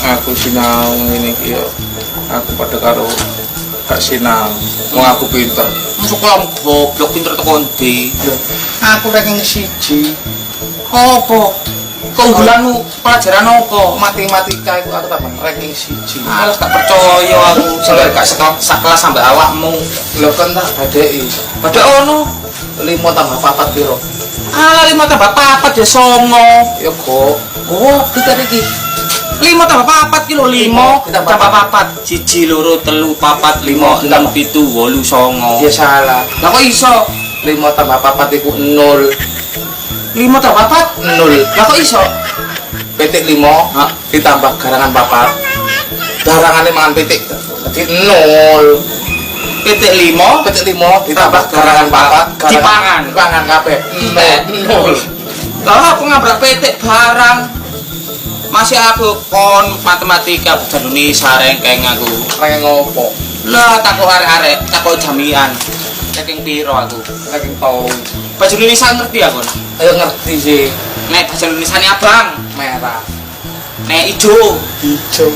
Aku sinau ini yo. Aku pada karo gak sinau. Wong aku pinter. Sekolah goblok pinter tekan ndi. Aku ranking 1. Apa? Keunggulanmu pelajaran apa? Matematika itu aku tambah ranking 1. Alah gak percaya aku sampai gak sekelas sampai awakmu. Lho kan tak badheki. Padha ono 5 tambah 4 piro? alah 5 tambah 4 ya 9. Ya kok. Oh, kita iki 5 tambah 4 kilo 5 tambah 4 1 2 3 4 5 6 7 8 9. Ya salah. Lah kok iso 5 tambah 4 iku 0. 5 tambah 4 0. lah kok iso Pitik 5 ditambah garangan 4. Garangane mangan pitik. Dadi 0. pitik 5 Pitik 5 ditambah garangan 4. dipangan Dipangan kabeh. 0. lah aku ngabrak pitik barang masih aku kon matematika bahasa Indonesia rengkeng aku Ranking ngopo? lah takut arek-arek takut jamian ranking piro aku Ranking tau. bahasa Indonesia ngerti aku Ayo ngerti sih. nek bahasa Indonesia ini abang Merah, nek ijo hijau,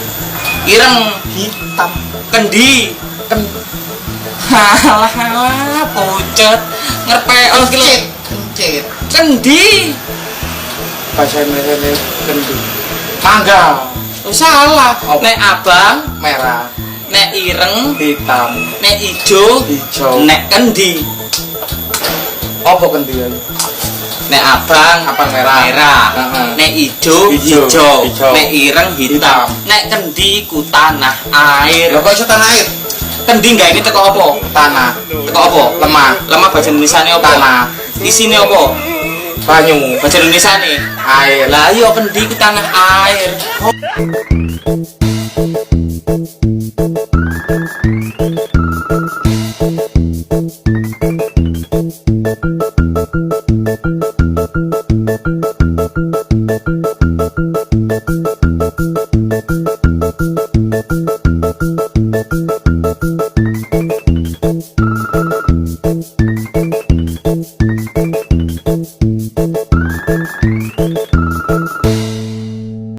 ireng hitam, kendi ken halah pucet ngerpeol kilo kencit. kendi Bahasa Indonesia kendi. Mangga, oh, salah Oh. nek abang merah, nek ireng hitam, nek ijo hijau. nek kendi Apa kendian? nek abang Apa merah? merah Heeh. nek ijo Hijau. hijau Hijau. nek ireng hitam Hitam. nek kendi ku tanah air Lho kok iso tanah air? kendi enggak ini teko apa Tanah, teko apa lemah, lemah bahasa Indonesia ini apa Tanah. isine apa banyu, bahasa Indonesia nih air. lah iya kendi ku tanah air